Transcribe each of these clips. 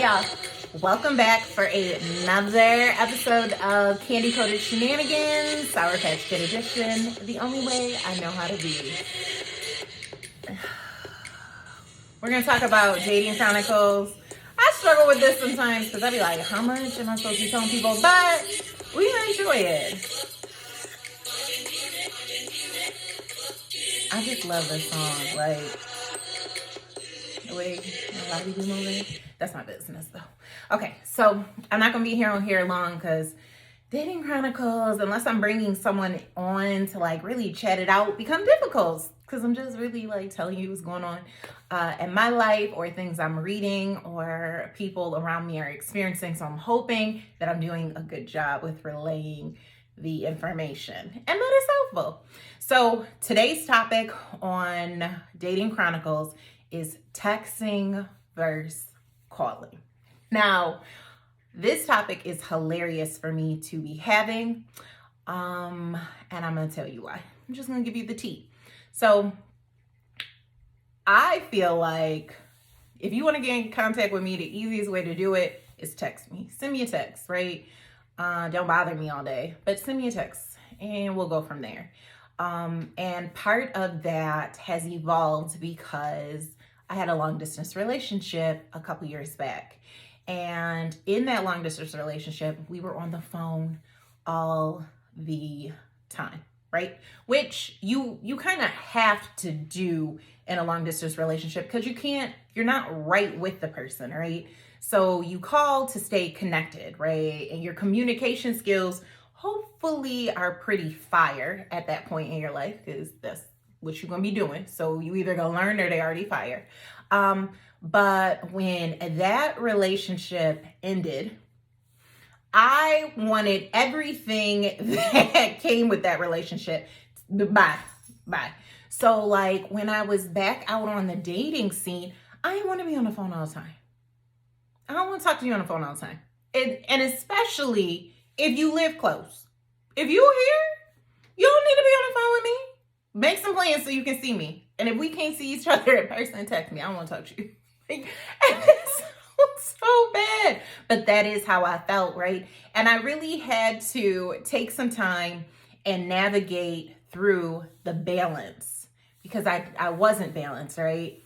y'all. Welcome back for another episode of Candy Coated Shenanigans, Sour Patch Kid Edition, the only way I know how to be. We're going to talk about dating chronicles. I struggle with this sometimes because I be like, how much am I supposed to be telling people? But we enjoy it. I just love this song. Like, wait, how do we do moving? That's my business though. Okay, so I'm not gonna be here long because dating chronicles, unless I'm bringing someone on to like really chat it out, become difficult because I'm just really like telling you what's going on in my life or things I'm reading or people around me are experiencing. So I'm hoping that I'm doing a good job with relaying the information and that it's helpful. So today's topic on dating chronicles is texting versus calling. Now, this topic is hilarious for me to be having, and I'm going to tell you why. I'm just going to give you the tea. So, I feel like if you want to get in contact with me, the easiest way to do it is text me. Send me a text, right? Don't bother me all day, but send me a text and we'll go from there. And part of that has evolved because I had a long distance relationship a couple years back. And in that long distance relationship, we were on the phone all the time, right? Which you kind of have to do in a long distance relationship because you're not right with the person, right? So you call to stay connected, right? And your communication skills hopefully are pretty fire at that point in your life because that's what you're going to be doing. So you either going to learn or they already fire. But when that relationship ended, I wanted everything that came with that relationship. Bye. So like when I was back out on the dating scene, I didn't want to be on the phone all the time. I don't want to talk to you on the phone all the time. And especially if you live close. If you're here, you don't need to be on the phone with me. Make some plans so you can see me. And if we can't see each other in person, text me. I don't want to talk to you. And it sounds so bad. But that is how I felt, right? And I really had to take some time and navigate through the balance because I wasn't balanced, right?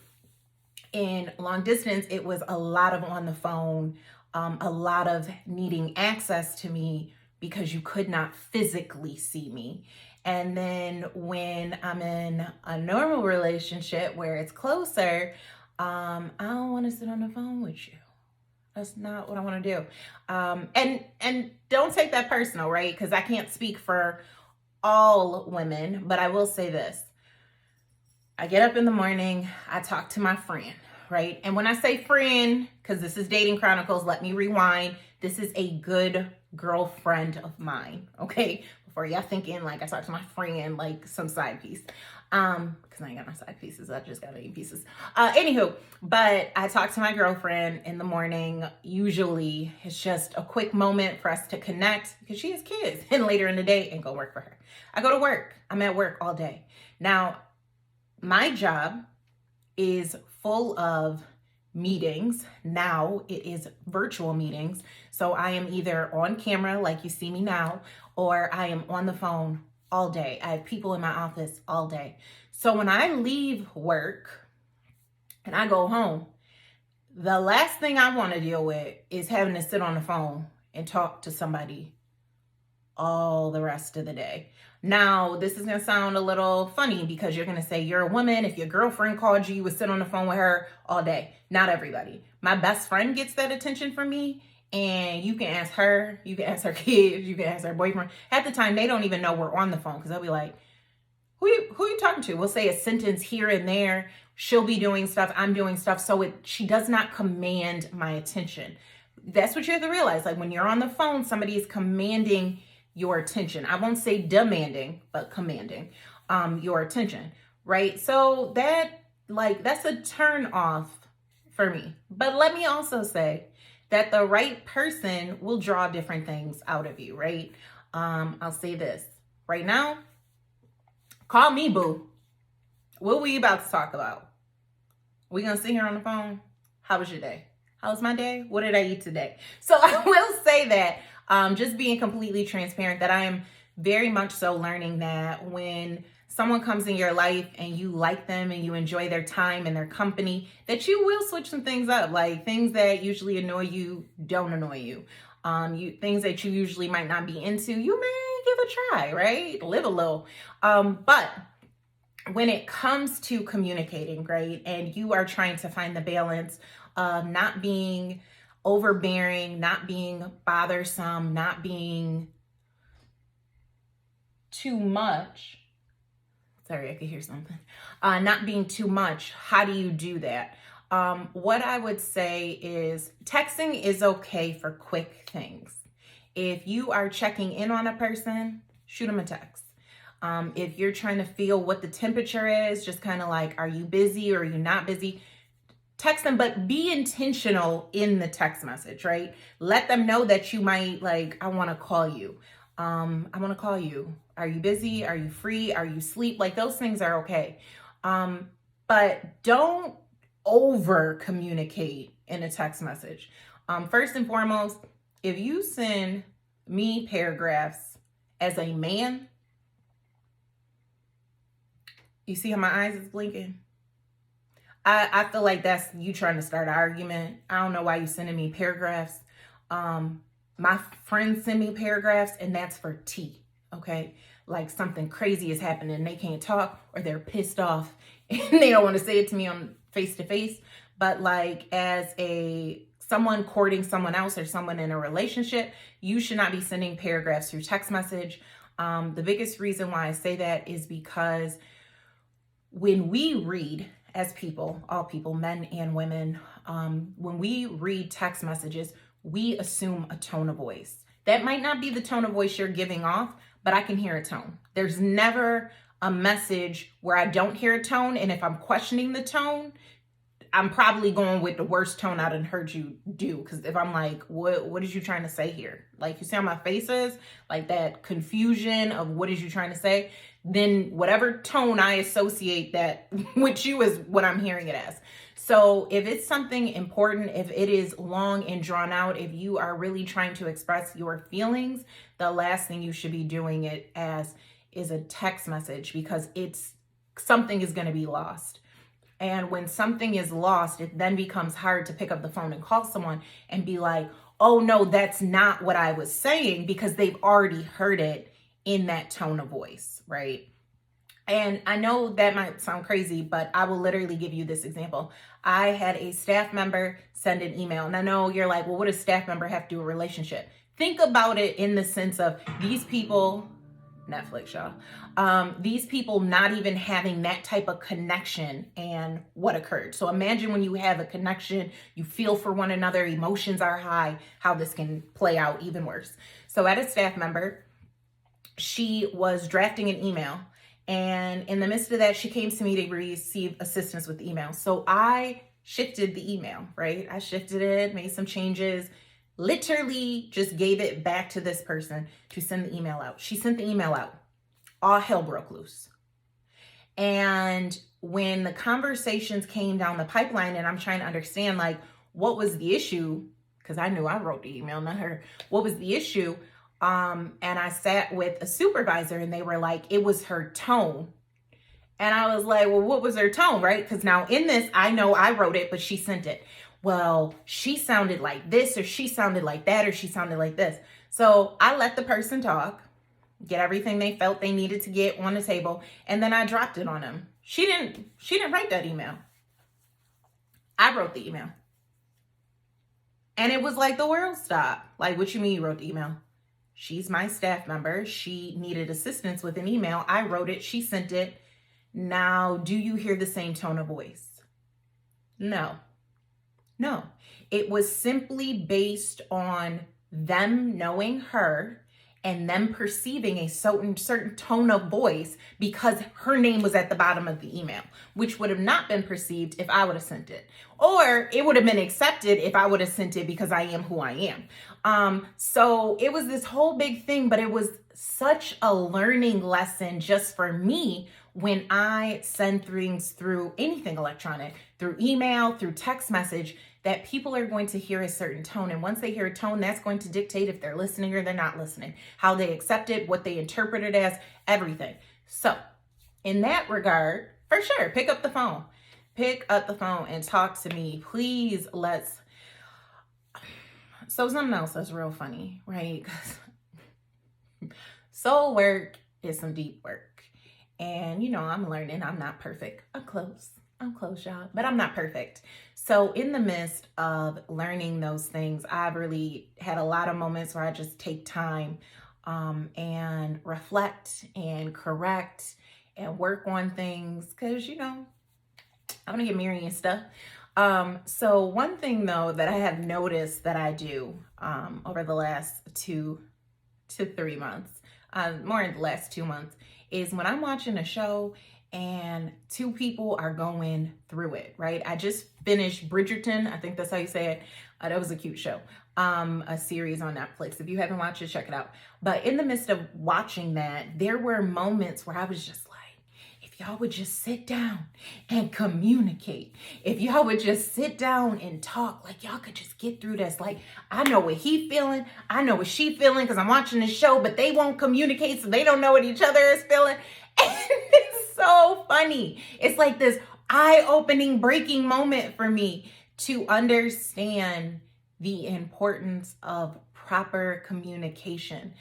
In long distance, it was a lot of on the phone, a lot of needing access to me because you could not physically see me. And then when I'm in a normal relationship where it's closer, I don't want to sit on the phone with you. That's not what I want to do. And don't take that personal, right? Because I can't speak for all women, but I will say this. I get up in the morning, I talk to my friend, right? And when I say friend, because this is Dating Chronicles, let me rewind. This is a good girlfriend of mine, okay? Before y'all thinking like I talk to my friend like some side piece. Because I ain't got my side pieces, I just got main pieces. Anywho, but I talk to my girlfriend in the morning. Usually it's just a quick moment for us to connect because she has kids and later in the day and go work for her. I go to work. I'm at work all day. Now, my job is full of meetings. Now it is virtual meetings. So I am either on camera like you see me now, or I am on the phone all day. I have people in my office all day. So when I leave work and I go home, the last thing I want to deal with is having to sit on the phone and talk to somebody all the rest of the day. Now, this is going to sound a little funny because you're going to say you're a woman. If your girlfriend called you, you would sit on the phone with her all day. Not everybody. My best friend gets that attention from me. And you can ask her, you can ask her kids, you can ask her boyfriend. At the time, they don't even know we're on the phone because they'll be like, who you talking to? We'll say a sentence here and there. She'll be doing stuff. I'm doing stuff. So she does not command my attention. That's what you have to realize. Like when you're on the phone, somebody is commanding your attention. I won't say demanding, but commanding your attention, right? So that's a turn off for me. But let me also say that the right person will draw different things out of you, right? I'll say this right now. Call me, boo. What we about to talk about? We gonna sit here on the phone? How was your day? How's my day? What did I eat today? So I will say that just being completely transparent, that I am very much so learning that when someone comes in your life and you like them and you enjoy their time and their company, that you will switch some things up. Like things that usually annoy you don't annoy you. Things that you usually might not be into, you may give a try, right? Live a little. But when it comes to communicating, right, and you are trying to find the balance of not being overbearing, not being bothersome, not being too much. Sorry, I could hear something. Not being too much. How do you do that? What I would say is texting is okay for quick things. If you are checking in on a person, shoot them a text. If you're trying to feel what the temperature is, just kind of like, are you busy or are you not busy? Text them, but be intentional in the text message, right? Let them know that you might like, I want to call you. I want to call you. Are you busy? Are you free? Are you asleep? Like those things are okay. But don't over communicate in a text message. First and foremost, if you send me paragraphs as a man, you see how my eyes is blinking? I feel like that's you trying to start an argument. I don't know why you sending me paragraphs. My friends send me paragraphs and that's for tea, okay? Like something crazy is happening and they can't talk or they're pissed off and they don't want to say it to me on face to face. But like as someone courting someone else or someone in a relationship, you should not be sending paragraphs through text message. The biggest reason why I say that is because when we read as people, all people, men and women, when we read text messages, we assume a tone of voice. That might not be the tone of voice you're giving off, but I can hear a tone. There's never a message where I don't hear a tone. And if I'm questioning the tone, I'm probably going with the worst tone I done heard you do. Because if I'm like, what is you trying to say here? Like you see how my face is? Like that confusion of what is you trying to say? Then whatever tone I associate that with you is what I'm hearing it as. So if it's something important, if it is long and drawn out, if you are really trying to express your feelings, the last thing you should be doing it as is a text message, because something is going to be lost. And when something is lost, it then becomes hard to pick up the phone and call someone and be like, oh no, that's not what I was saying, because they've already heard it in that tone of voice, right? And I know that might sound crazy, but I will literally give you this example. I had a staff member send an email, and I know you're like, well, what does staff member have to do with a relationship? Think about it in the sense of these people, Netflix, y'all. These people not even having that type of connection and what occurred. So imagine when you have a connection, you feel for one another, emotions are high, how this can play out even worse. So at a staff member, she was drafting an email. And in the midst of that, she came to me to receive assistance with the email. So I shifted the email, right? I shifted it, made some changes, literally just gave it back to this person to send the email out. She sent the email out. All hell broke loose. And when the conversations came down the pipeline and I'm trying to understand like what was the issue, because I knew I wrote the email, not her. What was the issue? And I sat with a supervisor and they were like, it was her tone. And I was like, well, what was her tone, right? Because now in this, I know I wrote it, but she sent it. Well, she sounded like this, or she sounded like that, or she sounded like this. So I let the person talk, get everything they felt they needed to get on the table, and then I dropped it on them. She didn't write that email. I wrote the email. And it was like the world stopped. Like, what you mean you wrote the email? She's my staff member. She needed assistance with an email. I wrote it. She sent it. Now, do you hear the same tone of voice? No. It was simply based on them knowing her and them perceiving a certain tone of voice because her name was at the bottom of the email, which would have not been perceived if I would have sent it. Or it would have been accepted if I would have sent it because I am who I am. So it was this whole big thing, but it was such a learning lesson just for me when I send things through anything electronic, through email, through text message, that people are going to hear a certain tone. And once they hear a tone, that's going to dictate if they're listening or they're not listening, how they accept it, what they interpret it as, everything. So in that regard, for sure, pick up the phone. Pick up the phone and talk to me. Please, so something else that's real funny, right? Soul work is some deep work. And, I'm learning. I'm not perfect. I'm close, y'all, but I'm not perfect. So in the midst of learning those things, I've really had a lot of moments where I just take time and reflect and correct and work on things because, I'm going to get married and stuff. So one thing, though, that I have noticed that I do over the last 2 to 3 months, more in the last 2 months, is when I'm watching a show and two people are going through it, right? I just finished Bridgerton. I think that's how you say it. That was a cute show, a series on Netflix. If you haven't watched it, check it out. But in the midst of watching that, there were moments where I was just like, if y'all would just sit down and communicate, if y'all would just sit down and talk, like y'all could just get through this. Like, I know what he feeling. I know what she feeling because I'm watching this show, but they won't communicate, so they don't know what each other is feeling. And it's so funny. It's like this eye-opening, breaking moment for me to understand the importance of proper communication.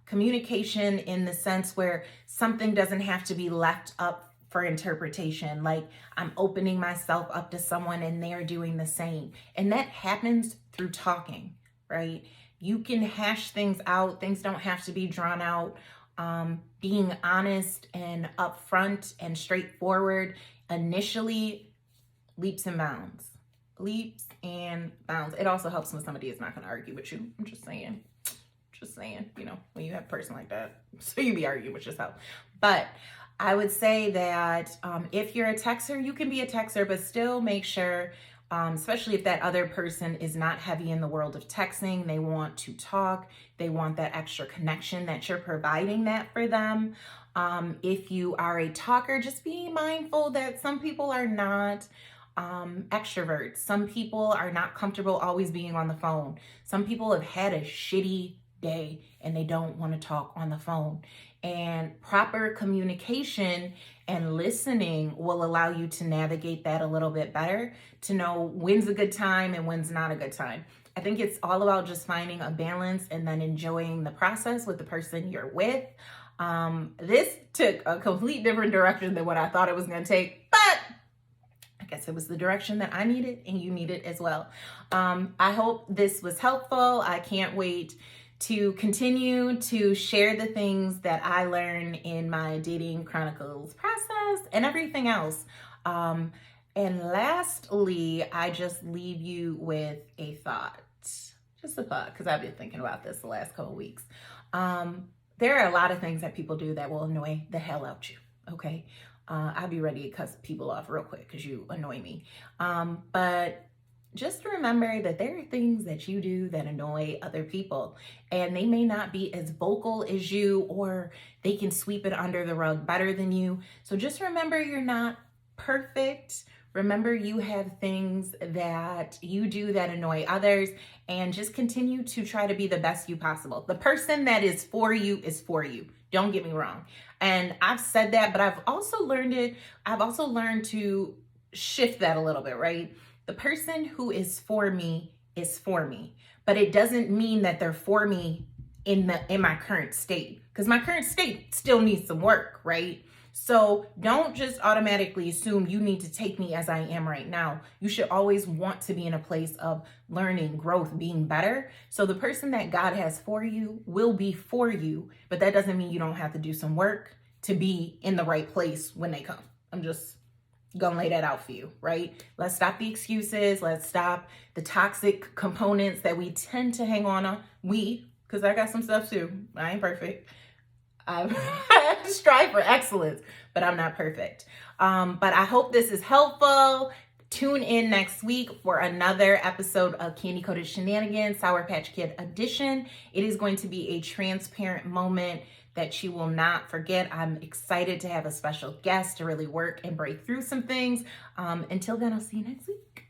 Communication in the sense where something doesn't have to be left up for interpretation. Like I'm opening myself up to someone and they're doing the same. And that happens through talking, right? You can hash things out. Things don't have to be drawn out. Being honest and upfront and straightforward initially leaps and bounds. Leaps and bounds. It also helps when somebody is not going to argue with you. I'm just saying, when you have a person like that, so you be arguing with yourself. But I would say that if you're a texter, you can be a texter, but still make sure, especially if that other person is not heavy in the world of texting, they want to talk, they want that extra connection, that you're providing that for them. If you are a talker, just be mindful that some people are not extroverts. Some people are not comfortable always being on the phone. Some people have had a shitty day and they don't want to talk on the phone. And proper communication and listening will allow you to navigate that a little bit better, to know when's a good time and when's not a good time. I think it's all about just finding a balance and then enjoying the process with the person you're with. This took a complete different direction than what I thought it was going to take, but I guess it was the direction that I needed and you needed as well. I hope this was helpful. I can't wait to continue to share the things that I learned in my dating Chronicles process and everything else. And lastly, I just leave you with a thought, just a thought, because I've been thinking about this the last couple of weeks. There are a lot of things that people do that will annoy the hell out you, okay? I'll be ready to cuss people off real quick because you annoy me. But just remember that there are things that you do that annoy other people, and they may not be as vocal as you, or they can sweep it under the rug better than you. So just remember you're not perfect. Remember you have things that you do that annoy others, and just continue to try to be the best you possible. The person that is for you is for you. Don't get me wrong. And I've said that, but I've also learned to shift that a little bit, right? The person who is for me, but it doesn't mean that they're for me in my current state, because my current state still needs some work, right? So don't just automatically assume you need to take me as I am right now. You should always want to be in a place of learning, growth, being better. So the person that God has for you will be for you, but that doesn't mean you don't have to do some work to be in the right place when they come. I'm just gonna lay that out for you, right? Let's stop the excuses. Let's stop the toxic components that we tend to hang on. Because I got some stuff too. I ain't perfect. I have to strive for excellence, but I'm not perfect. But I hope this is helpful. Tune in next week for another episode of Candy Coated Shenanigans, Sour Patch Kid edition. It is going to be a transparent moment that you will not forget. I'm excited to have a special guest to really work and break through some things. Until then, I'll see you next week.